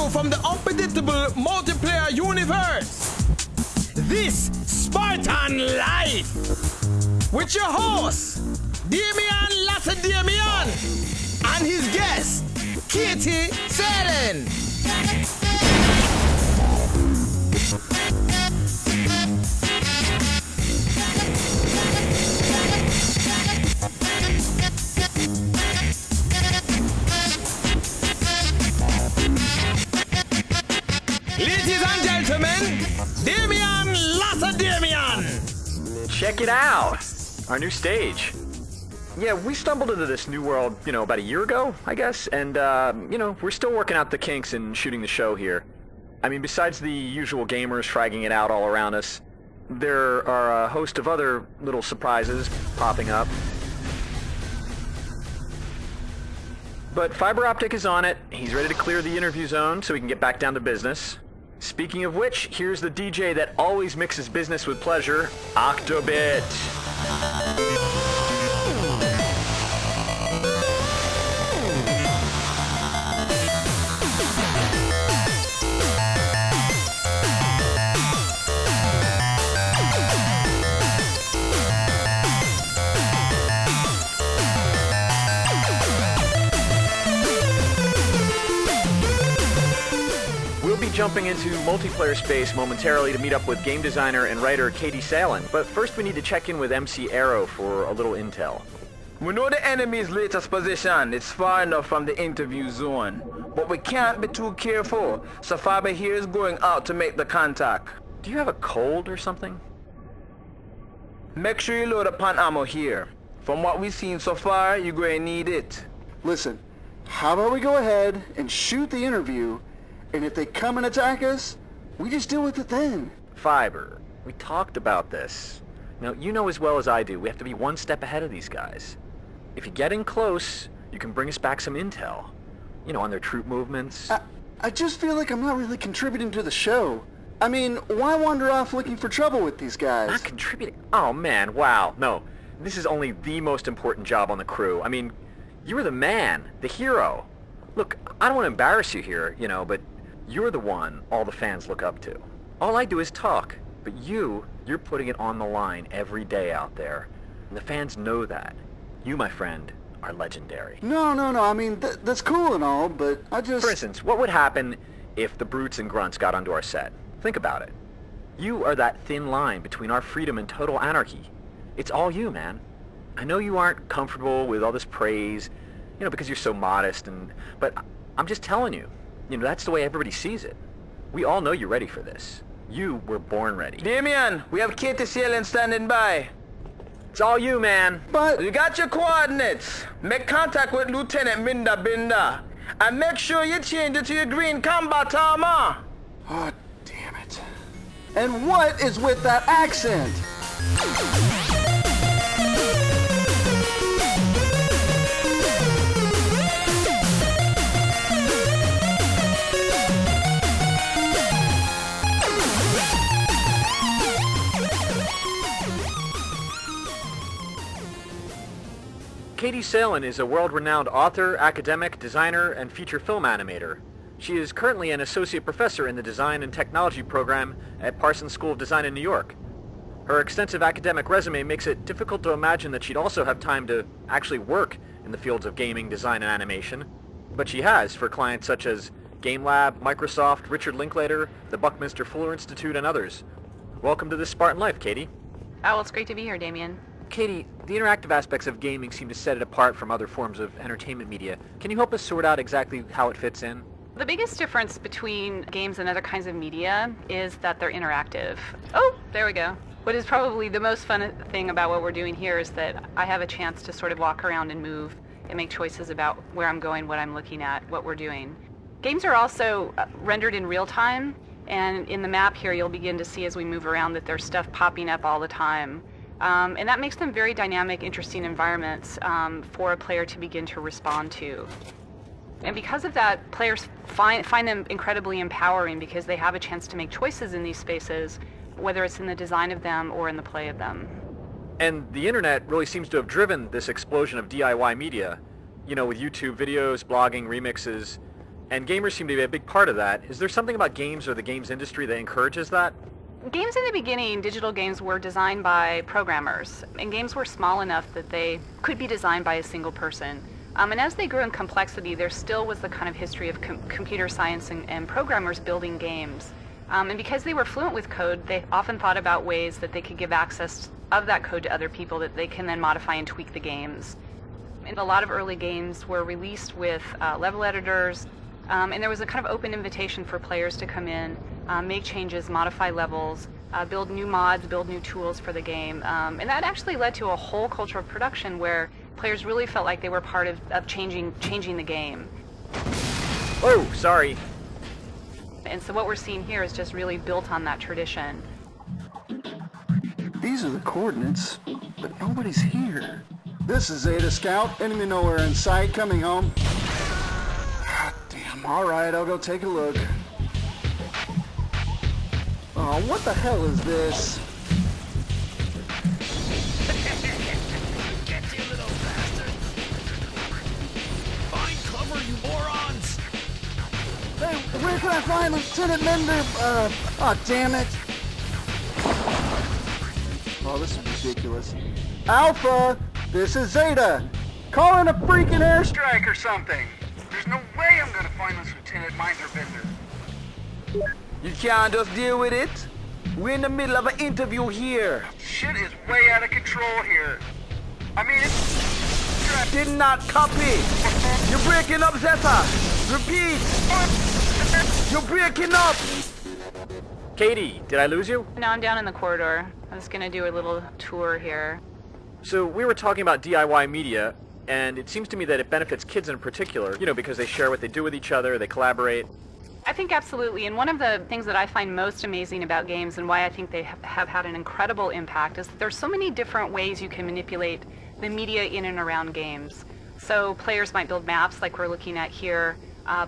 from the unpredictable multiplayer universe. This Spartan Life with your host, Damian and his guest, Katie Salen. Ladies and gentlemen, Damian. Check it out! Our new stage. Yeah, we stumbled into this new world, about a year ago, I guess, and, we're still working out the kinks and shooting the show here. I mean, besides the usual gamers fragging it out all around us, there are a host of other little surprises popping up. But Fiber Optic is on it. He's ready to clear the interview zone so we can get back down to business. Speaking of which, here's the DJ that always mixes business with pleasure, Octobit. Jumping into multiplayer space momentarily to meet up with game designer and writer Katie Salen, but first we need to check in with MC Arrow for a little intel. We know the enemy's latest position. It's far enough from the interview zone, but we can't be too careful, so Faber here is going out to make the contact. Do you have a cold or something? Make sure you load up on ammo here. From what we've seen so far, you're going to need it. Listen, how about we go ahead and shoot the interview, and if they come and attack us, we just deal with it then. Fiber, we talked about this. Now, you know as well as I do, we have to be one step ahead of these guys. If you get in close, you can bring us back some intel. On their troop movements. I just feel like I'm not really contributing to the show. I mean, why wander off looking for trouble with these guys? Not contributing? Oh man, wow. No, this is only the most important job on the crew. I mean, you were the man, the hero. Look, I don't want to embarrass you here, but you're the one all the fans look up to. All I do is talk, but you're putting it on the line every day out there. And the fans know that. You, my friend, are legendary. No. I mean, that's cool and all, but I just... For instance, what would happen if the brutes and grunts got onto our set? Think about it. You are that thin line between our freedom and total anarchy. It's all you, man. I know you aren't comfortable with all this praise, because you're so modest, but I'm just telling you. That's the way everybody sees it. We all know you're ready for this. You were born ready. Damian, we have Katie Salen standing by. It's all you, man. But... You got your coordinates. Make contact with Lieutenant Binder. And make sure you change it to your green combat armor. Oh, damn it. And what is with that accent? Katie Salen is a world-renowned author, academic, designer, and feature film animator. She is currently an associate professor in the Design and Technology program at Parsons School of Design in New York. Her extensive academic resume makes it difficult to imagine that she'd also have time to actually work in the fields of gaming, design, and animation. But she has for clients such as GameLab, Microsoft, Richard Linklater, the Buckmisnter Fuller Institute, and others. Welcome to this Spartan Life, Katie. Oh, well, it's great to be here, Damian. Katie, the interactive aspects of gaming seem to set it apart from other forms of entertainment media. Can you help us sort out exactly how it fits in? The biggest difference between games and other kinds of media is that they're interactive. Oh, there we go. What is probably the most fun thing about what we're doing here is that I have a chance to sort of walk around and move and make choices about where I'm going, what I'm looking at, what we're doing. Games are also rendered in real time, and in the map here you'll begin to see as we move around that there's stuff popping up all the time. And that makes them very dynamic, interesting environments for a player to begin to respond to. And because of that, players find them incredibly empowering because they have a chance to make choices in these spaces, whether it's in the design of them or in the play of them. And the internet really seems to have driven this explosion of DIY media. You know, with YouTube videos, blogging, remixes. And gamers seem to be a big part of that. Is there something about games or the games industry that encourages that? Games in the beginning, digital games, were designed by programmers, and games were small enough that they could be designed by a single person. And as they grew in complexity, there still was the kind of history of computer science and programmers building games. And because they were fluent with code, they often thought about ways that they could give access of that code to other people that they can then modify and tweak the games. And a lot of early games were released with level editors, and there was a kind of open invitation for players to come in, make changes, modify levels, build new mods, build new tools for the game. And that actually led to a whole culture of production where players really felt like they were part of changing the game. Oh, sorry. And so what we're seeing here is just really built on that tradition. These are the coordinates, but nobody's here. This is Zeta Scout. Enemy nowhere in sight. Coming home. God damn. All right, I'll go take a look. Oh, what the hell is this? Get you, little bastard! Find cover, you morons! Hey, where can I find Lieutenant Mender? Oh, damn it. Oh, this is ridiculous. Alpha, this is Zeta. Call in a freaking airstrike or something. There's no way I'm gonna find this Lieutenant Bender. You can't just deal with it. We're in the middle of an interview here. Shit is way out of control here. I mean, it's... Did not copy. You're breaking up, Zeta. Repeat. You're breaking up. Katie, did I lose you? Now I'm down in the corridor. I was going to do a little tour here. So we were talking about DIY media, and it seems to me that it benefits kids in particular, you know, because they share what they do with each other, they collaborate. I think absolutely, and one of the things that I find most amazing about games and why I think they have had an incredible impact is that there's so many different ways you can manipulate the media in and around games. So players might build maps like we're looking at here.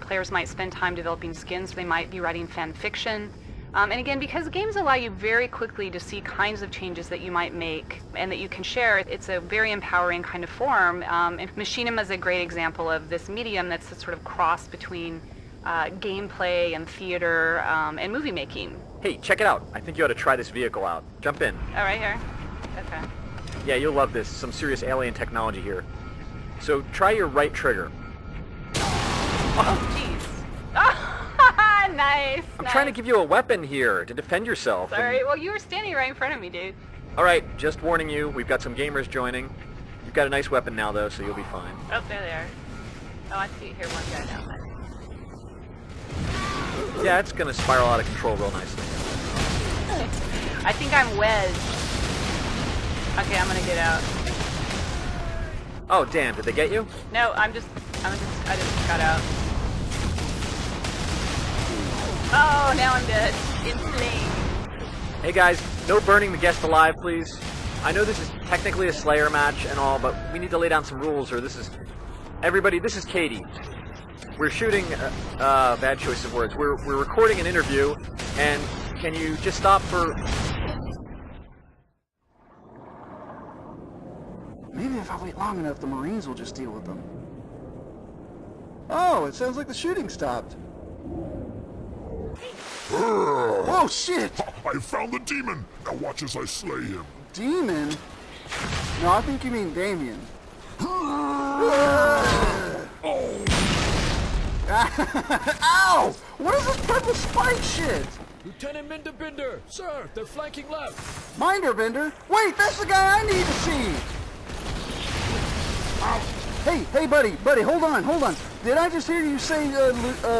Players might spend time developing skins. They might be writing fan fiction. And again, because games allow you very quickly to see kinds of changes that you might make and that you can share, it's a very empowering kind of form. And Machinima is a great example of this medium that's a sort of cross between gameplay and theater and movie making. Hey, check it out. I think you ought to try this vehicle out. Jump in. Oh, right here? Okay. Yeah, you'll love this. Some serious alien technology here. So try your right trigger. Oh, jeez. Nice. I'm trying to give you a weapon here to defend yourself. Sorry. Well, you were standing right in front of me, dude. All right, just warning you. We've got some gamers joining. You've got a nice weapon now, though, so you'll be fine. Oh, there they are. Oh, I see. Here, one guy down there. Yeah, it's going to spiral out of control real nicely. I think I'm wedged. Okay, I'm gonna get out. Oh, damn. Did they get you? No, I just got out. Oh, now I'm dead. Insane. Hey, guys, no burning the guest alive, please. I know this is technically a Slayer match and all, but we need to lay down some rules, or this is... Everybody, this is Katie. We're shooting... bad choice of words. We're recording an interview, and can you just stop for... Maybe if I wait long enough, the Marines will just deal with them. Oh, it sounds like the shooting stopped. Oh, shit! I found the demon! Now watch as I slay him. Demon? No, I think you mean Damian. Oh! Ow! What is this purple spike shit? Lieutenant Minderbender, sir, they're flanking left. Minderbender? Wait, that's the guy I need to see! Hey, buddy, hold on. Did I just hear you say,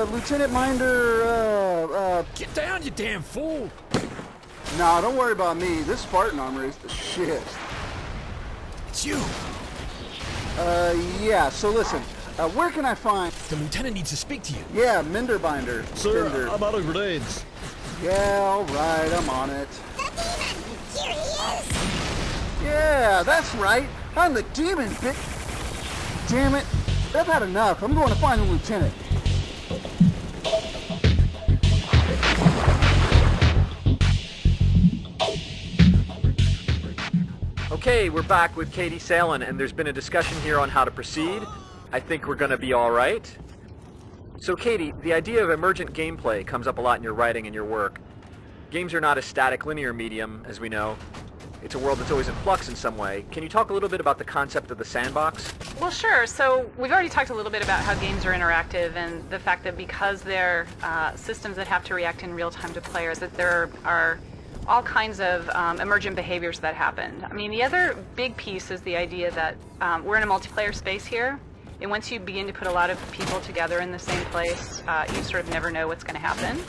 Lieutenant Minder, Get down, you damn fool! Nah, don't worry about me. This Spartan armor is the shit. It's you! Yeah, so listen, where can I find... The lieutenant needs to speak to you. Yeah, Minderbinder. Sir, Binder. I'm out of grenades. Yeah, alright, I'm on it. The demon! Here he is! Yeah, that's right. I'm the demon, bitch. Damn it. I've had enough. I'm going to find the lieutenant. Okay, we're back with Katie Salen, and there's been a discussion here on how to proceed. I think we're going to be all right. So Katie, the idea of emergent gameplay comes up a lot in your writing and your work. Games are not a static linear medium, as we know. It's a world that's always in flux in some way. Can you talk a little bit about the concept of the sandbox? Well, sure. So we've already talked a little bit about how games are interactive and the fact that because they're systems that have to react in real time to players, that there are all kinds of emergent behaviors that happen. I mean, the other big piece is the idea that we're in a multiplayer space here, and once you begin to put a lot of people together in the same place, you sort of never know what's going to happen.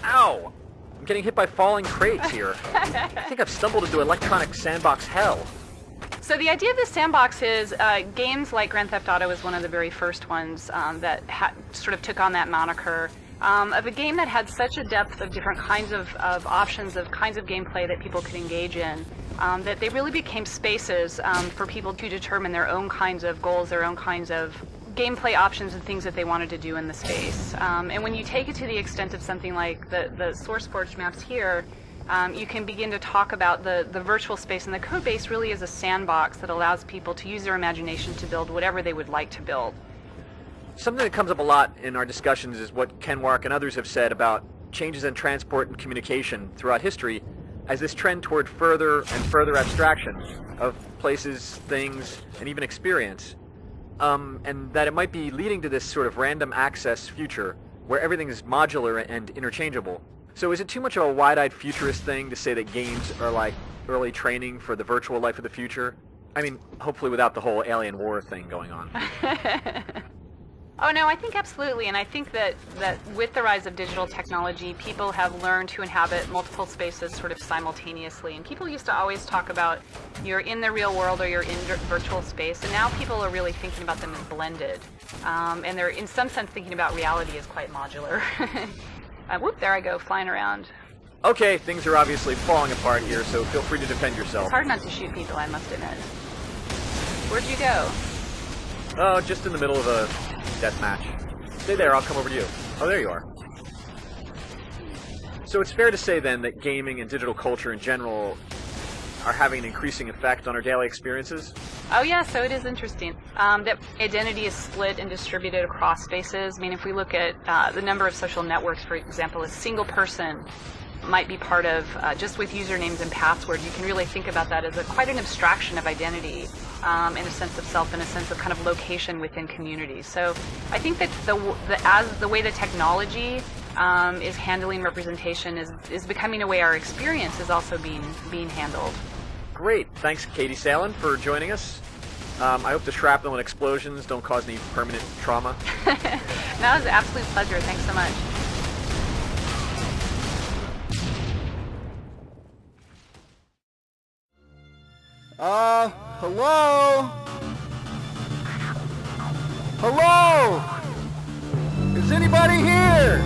Ow! I'm getting hit by falling crates here. I think I've stumbled into electronic sandbox hell. So the idea of the sandbox is games like Grand Theft Auto is one of the very first ones that sort of took on that moniker of a game that had such a depth of different kinds of options, of kinds of gameplay that people could engage in, that they really became spaces for people to determine their own kinds of goals, their own kinds of gameplay options and things that they wanted to do in the space. And when you take it to the extent of something like the SourceForge maps here, you can begin to talk about the virtual space, and the code base really is a sandbox that allows people to use their imagination to build whatever they would like to build. Something that comes up a lot in our discussions is what Ken Wark and others have said about changes in transport and communication throughout history as this trend toward further and further abstraction of places, things, and even experience. And that it might be leading to this sort of random access future where everything is modular and interchangeable. So is it too much of a wide-eyed futurist thing to say that games are like early training for the virtual life of the future? I mean, hopefully without the whole alien war thing going on. Oh no, I think absolutely, and I think that with the rise of digital technology, people have learned to inhabit multiple spaces sort of simultaneously. And people used to always talk about you're in the real world or you're in virtual space, and now people are really thinking about them as blended. And they're in some sense thinking about reality as quite modular. Whoop, there I go, flying around. Okay, things are obviously falling apart here, so feel free to defend yourself. It's hard not to shoot people, I must admit. Where'd you go? Oh, just in the middle of a death match. Stay there, I'll come over to you. Oh, there you are. So it's fair to say then that gaming and digital culture in general are having an increasing effect on our daily experiences? Oh yeah, so it is interesting. That identity is split and distributed across spaces. I mean, if we look at the number of social networks, for example, a single person might be part of, just with usernames and passwords, you can really think about that as quite an abstraction of identity, in a sense of self, in a sense of kind of location within communities. So I think that the way the technology is handling representation is becoming a way our experience is also being handled. Great. Thanks, Katie Salen, for joining us. I hope the shrapnel and explosions don't cause any permanent trauma. That was an absolute pleasure. Thanks so much. Hello? Hello? Is anybody here?